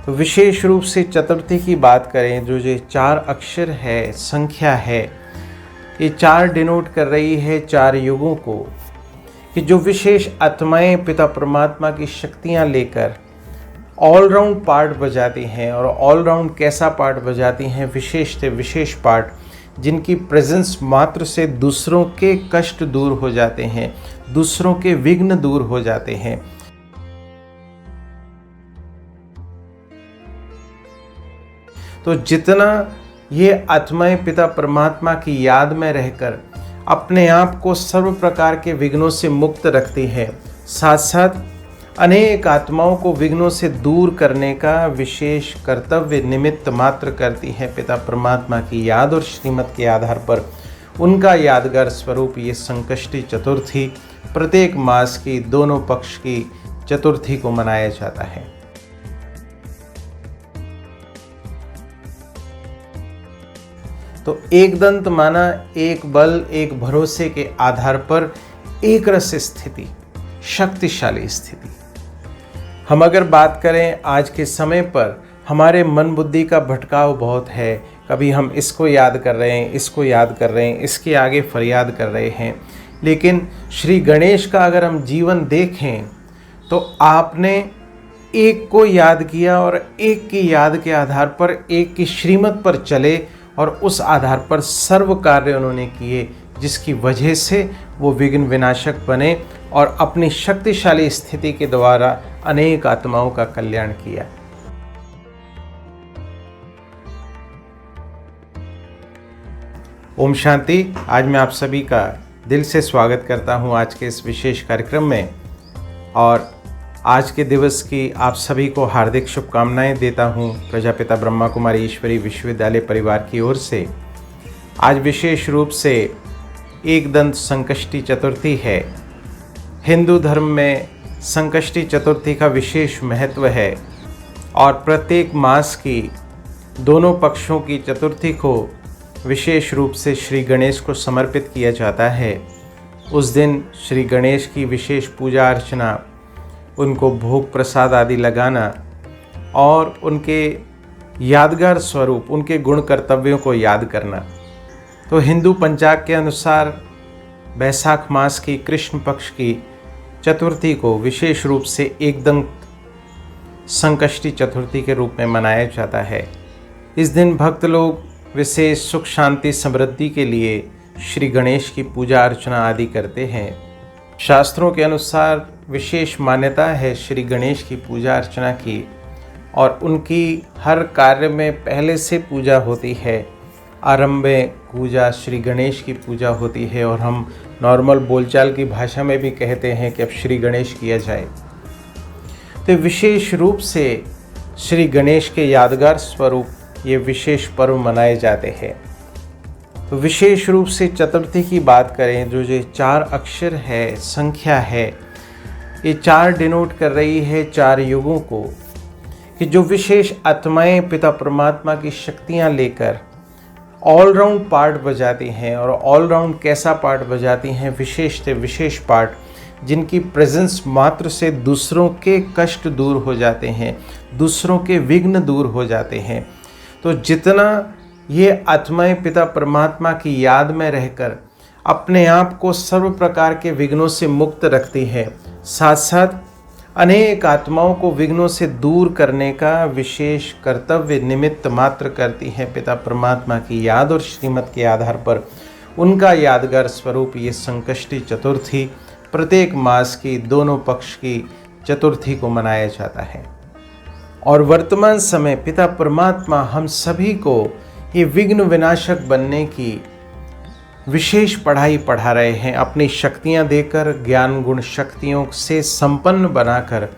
तो विशेष रूप से चतुर्थी की बात करें, जो ये 4 अक्षर है, संख्या है, ये 4 डिनोट कर रही है 4 युगों को, कि जो विशेष आत्माएं पिता परमात्मा की शक्तियां लेकर ऑलराउंड पार्ट बजाती हैं। और ऑलराउंड कैसा पार्ट बजाती हैं? विशेष से विशेष पार्ट, जिनकी प्रेजेंस मात्र से दूसरों के कष्ट दूर हो जाते हैं, दूसरों के विघ्न दूर हो जाते हैं। तो जितना ये आत्माएं पिता परमात्मा की याद में रहकर अपने आप को सर्व प्रकार के विघ्नों से मुक्त रखती हैं, साथ साथ अनेक आत्माओं को विघ्नों से दूर करने का विशेष कर्तव्य निमित्त मात्र करती हैं पिता परमात्मा की याद और श्रीमत के आधार पर उनका यादगार स्वरूप ये संकष्टी चतुर्थी प्रत्येक मास की दोनों पक्ष की चतुर्थी को मनाया जाता है। तो एक दंत माना एक बल एक भरोसे के आधार पर एक रस स्थिति, शक्तिशाली स्थिति। हम अगर बात करें आज के समय पर, हमारे मन बुद्धि का भटकाव बहुत है। कभी हम इसको याद कर रहे हैं, इसको याद कर रहे हैं, इसके आगे फरियाद कर रहे हैं। लेकिन श्री गणेश का अगर हम जीवन देखें तो आपने एक को याद किया और एक की याद के आधार पर एक की श्रीमत पर चले और उस आधार पर सर्व कार्य उन्होंने किए, जिसकी वजह से वो विघ्न विनाशक बने और अपनी शक्तिशाली स्थिति के द्वारा अनेक आत्माओं का कल्याण किया। ओम शांति। आज मैं आप सभी का दिल से स्वागत करता हूं आज के इस विशेष कार्यक्रम में, और आज के दिवस की आप सभी को हार्दिक शुभकामनाएं देता हूं प्रजापिता ब्रह्मा कुमारी ईश्वरी विश्वविद्यालय परिवार की ओर से। आज विशेष रूप से एक दंत संकष्टी चतुर्थी है। हिंदू धर्म में संकष्टी चतुर्थी का विशेष महत्व है और प्रत्येक मास की दोनों पक्षों की चतुर्थी को विशेष रूप से श्री गणेश को समर्पित किया जाता है। उस दिन श्री गणेश की विशेष पूजा अर्चना, उनको भोग प्रसाद आदि लगाना और उनके यादगार स्वरूप, उनके गुण कर्तव्यों को याद करना। तो हिंदू पंचांग के अनुसार बैसाख मास की कृष्ण पक्ष की चतुर्थी को विशेष रूप से एकदंत संकष्टी चतुर्थी के रूप में मनाया जाता है। इस दिन भक्त लोग विशेष सुख शांति समृद्धि के लिए श्री गणेश की पूजा अर्चना आदि करते हैं। शास्त्रों के अनुसार विशेष मान्यता है श्री गणेश की पूजा अर्चना की, और उनकी हर कार्य में पहले से पूजा होती है। आरंभ में पूजा श्री गणेश की पूजा होती है, और हम नॉर्मल बोलचाल की भाषा में भी कहते हैं कि अब श्री गणेश किया जाए। तो विशेष रूप से श्री गणेश के यादगार स्वरूप ये विशेष पर्व मनाए जाते हैं। तो विशेष रूप से चतुर्थी की बात करें, जो ये 4 अक्षर है, संख्या है, ये 4 डिनोट कर रही है 4 युगों को, कि जो विशेष आत्माएं पिता परमात्मा की शक्तियां लेकर ऑलराउंड पार्ट बजाती हैं। और ऑलराउंड कैसा पार्ट बजाती हैं? विशेष से विशेष पार्ट, जिनकी प्रेजेंस मात्र से दूसरों के कष्ट दूर हो जाते हैं, दूसरों के विघ्न दूर हो जाते हैं। तो जितना ये आत्माएं पिता परमात्मा की याद में रहकर अपने आप को सर्व प्रकार के विघ्नों से मुक्त रखती हैं, साथ साथ अनेक आत्माओं को विघ्नों से दूर करने का विशेष कर्तव्य निमित्त मात्र करती हैं पिता परमात्मा की याद और श्रीमत के आधार पर उनका यादगार स्वरूप ये संकष्टी चतुर्थी प्रत्येक मास की दोनों पक्ष की चतुर्थी को मनाया जाता है। और वर्तमान समय पिता परमात्मा हम सभी को ये विघ्न विनाशक बनने की विशेष पढ़ाई पढ़ा रहे हैं, अपनी शक्तियां देकर, ज्ञान गुण शक्तियों से संपन्न बनाकर।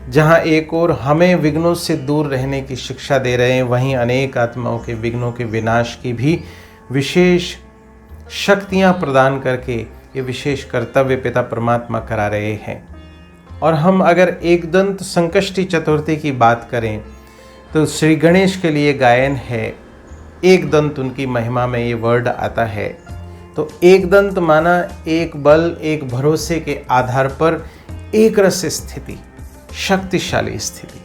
जहां एक ओर हमें विघ्नों से दूर रहने की शिक्षा दे रहे हैं, वहीं अनेक आत्माओं के विघ्नों के विनाश की भी विशेष शक्तियां प्रदान करके ये विशेष कर्तव्य पिता परमात्मा करा रहे हैं। और हम अगर एकदंत संकष्टी चतुर्थी की बात करें तो श्री गणेश के लिए गायन है, एक दंत उनकी महिमा में ये वर्ड आता है। तो एक दंत माना एक बल एक भरोसे के आधार पर एक रस स्थिति, शक्तिशाली स्थिति।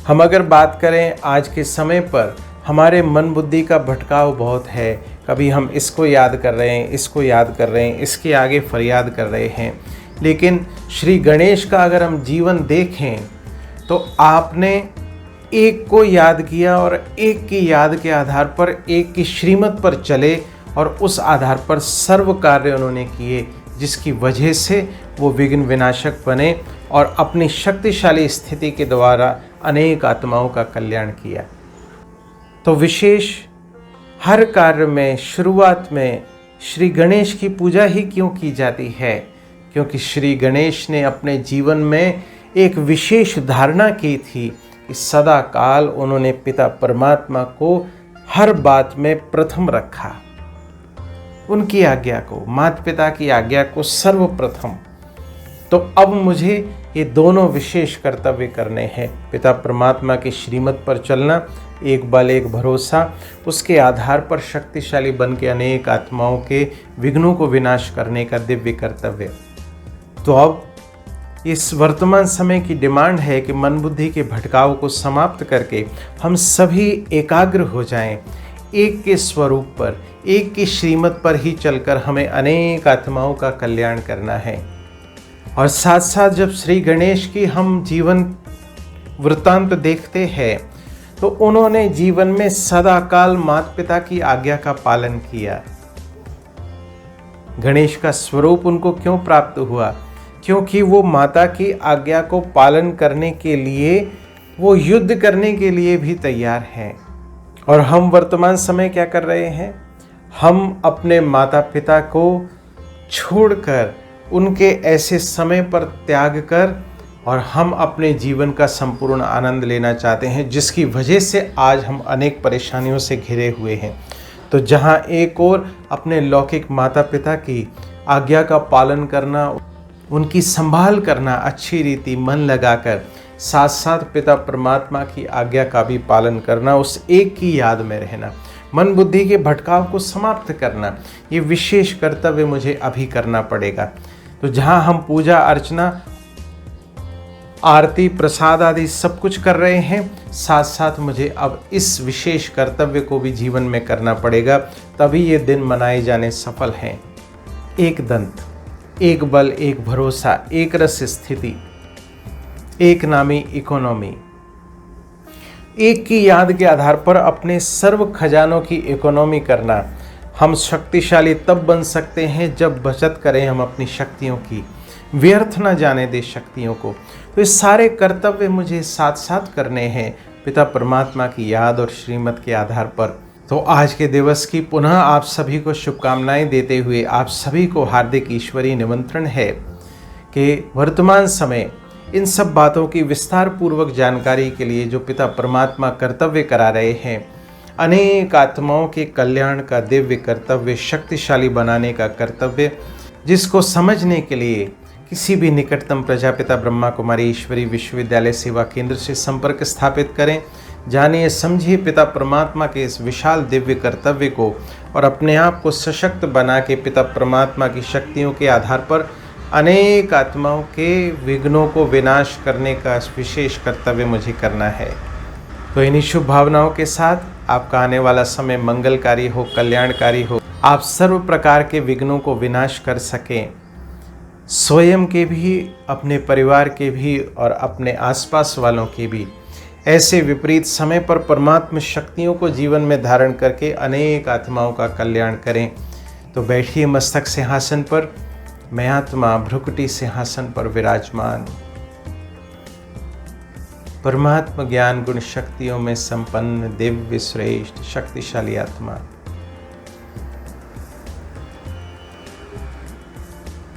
हम अगर बात करें आज के समय पर, हमारे मन बुद्धि का भटकाव बहुत है। कभी हम इसको याद कर रहे हैं, इसको याद कर रहे हैं, इसके आगे फरियाद कर रहे हैं। लेकिन श्री गणेश का अगर हम जीवन देखें तो आपने एक को याद किया और एक की याद के आधार पर एक की श्रीमत पर चले और उस आधार पर सर्व कार्य उन्होंने किए, जिसकी वजह से वो विघ्न विनाशक बने और अपनी शक्तिशाली स्थिति के द्वारा अनेक आत्माओं का कल्याण किया। तो विशेष हर कार्य में शुरुआत में श्री गणेश की पूजा ही क्यों की जाती है? क्योंकि श्री गणेश ने अपने जीवन में एक विशेष धारणा की थी कि सदा काल उन्होंने पिता परमात्मा को हर बात में प्रथम रखा, उनकी आज्ञा को, माता पिता की आज्ञा को सर्वप्रथम। तो अब मुझे ये दोनों विशेष कर्तव्य करने हैं। पिता परमात्मा की श्रीमत पर चलना, एक बल एक भरोसा, उसके आधार पर शक्तिशाली बन के अनेक आत्माओं के विघ्नों को विनाश करने का दिव्य कर्तव्य। तो अब इस वर्तमान समय की डिमांड है कि मन बुद्धि के भटकाव को समाप्त करके हम सभी एकाग्र हो जाएं, एक के स्वरूप पर, एक की श्रीमत पर ही चलकर हमें अनेक आत्माओं का कल्याण करना है। और साथ साथ जब श्री गणेश की हम जीवन वृत्तांत देखते हैं तो उन्होंने जीवन में सदा काल माता पिता की आज्ञा का पालन किया। गणेश का स्वरूप उनको क्यों प्राप्त हुआ? क्योंकि वो माता की आज्ञा को पालन करने के लिए, वो युद्ध करने के लिए भी तैयार हैं। और हम वर्तमान समय क्या कर रहे हैं? हम अपने माता पिता को छोड़कर, उनके ऐसे समय पर त्याग कर, और हम अपने जीवन का संपूर्ण आनंद लेना चाहते हैं, जिसकी वजह से आज हम अनेक परेशानियों से घिरे हुए हैं। तो जहाँ एक और अपने लौकिक माता पिता की आज्ञा का पालन करना, उनकी संभाल करना अच्छी रीति मन लगाकर, साथ साथ पिता परमात्मा की आज्ञा का भी पालन करना, उस एक की याद में रहना, मन बुद्धि के भटकाव को समाप्त करना, ये विशेष कर्तव्य मुझे अभी करना पड़ेगा। तो जहाँ हम पूजा अर्चना, आरती, प्रसाद आदि सब कुछ कर रहे हैं, साथ साथ मुझे अब इस विशेष कर्तव्य को भी जीवन में करना पड़ेगा, तभी ये दिन मनाए जाने सफल हैं। एक दंत, एक बल एक भरोसा, एक रस स्थिति, एक नामी इकोनॉमी, एक की याद के आधार पर अपने सर्व खजानों की इकोनॉमी करना। हम शक्तिशाली तब बन सकते हैं जब बचत करें हम अपनी शक्तियों की, व्यर्थ न जाने दे शक्तियों को। तो ये सारे कर्तव्य मुझे साथ साथ करने हैं पिता परमात्मा की याद और श्रीमत के आधार पर। तो आज के दिवस की पुनः आप सभी को शुभकामनाएं देते हुए आप सभी को हार्दिक ईश्वरीय निमंत्रण है कि वर्तमान समय इन सब बातों की विस्तार पूर्वक जानकारी के लिए जो पिता परमात्मा कर्तव्य करा रहे हैं, अनेक आत्माओं के कल्याण का दिव्य कर्तव्य, शक्तिशाली बनाने का कर्तव्य, जिसको समझने के लिए किसी भी निकटतम प्रजापिता ब्रह्मा कुमारी ईश्वरी विश्वविद्यालय सेवा केंद्र से संपर्क स्थापित करें। जानिए समझिए पिता परमात्मा के इस विशाल दिव्य कर्तव्य को और अपने आप को सशक्त बना के पिता परमात्मा की शक्तियों के आधार पर अनेक आत्माओं के विघ्नों को विनाश करने का विशेष कर्तव्य मुझे करना है। तो इन्हीं शुभ भावनाओं के साथ आपका आने वाला समय मंगलकारी हो, कल्याणकारी हो, आप सर्व प्रकार के विघ्नों को विनाश कर सकें, स्वयं के भी, अपने परिवार के भी और अपने आसपास वालों के भी। ऐसे विपरीत समय पर परमात्मा शक्तियों को जीवन में धारण करके अनेक आत्माओं का कल्याण करें। तो बैठिए मस्तक सिंहासन पर, मैं आत्मा भ्रुकुटी सिंहासन पर विराजमान, परमात्मा ज्ञान गुण शक्तियों में संपन्न दिव्य श्रेष्ठ शक्तिशाली आत्मा।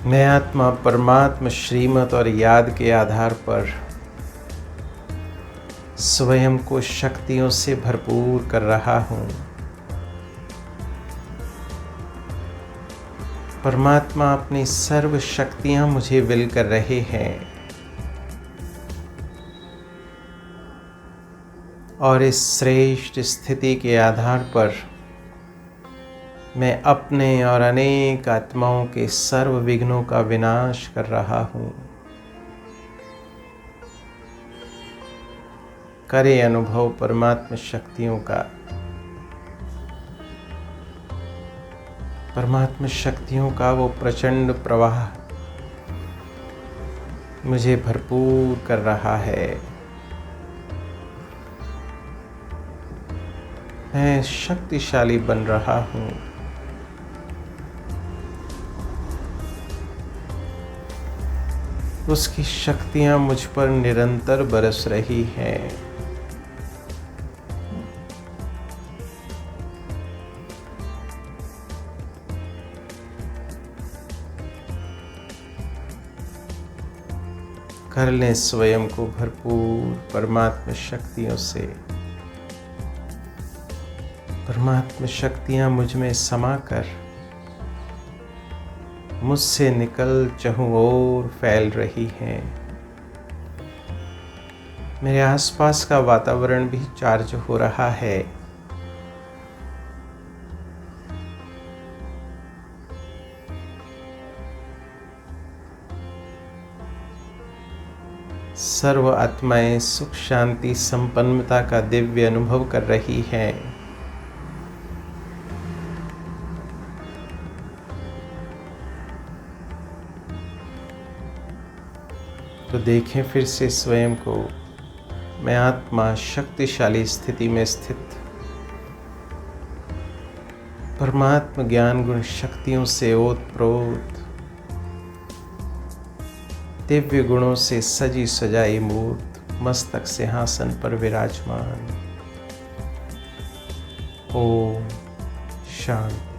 मैं आत्मा परमात्मा श्रीमत और याद के आधार पर स्वयं को शक्तियों से भरपूर कर रहा हूँ। परमात्मा अपनी सर्व शक्तियाँ मुझे विल कर रहे हैं और इस श्रेष्ठ स्थिति के आधार पर मैं अपने और अनेक आत्माओं के सर्व विघ्नों का विनाश कर रहा हूँ। करे अनुभव परमात्म शक्तियों का। परमात्म शक्तियों का वो प्रचंड प्रवाह मुझे भरपूर कर रहा है। मैं शक्तिशाली बन रहा हूँ। उसकी शक्तियाँ मुझ पर निरंतर बरस रही हैं। कर लें स्वयं को भरपूर परमात्म शक्तियों से। परमात्म शक्तियाँ मुझ में समाकर मुझसे निकल चहुं ओर फैल रही हैं। मेरे आसपास का वातावरण भी चार्ज हो रहा है। सर्व आत्माएं सुख शांति संपन्नता का दिव्य अनुभव कर रही हैं। तो देखें फिर से स्वयं को। मैं आत्मा शक्तिशाली स्थिति में स्थित परमात्म ज्ञान गुण शक्तियों से ओतप्रोत दिव्य गुणों से सजी सजाई मूर्त मस्तक सिंहासन पर विराजमान। ओम शांति।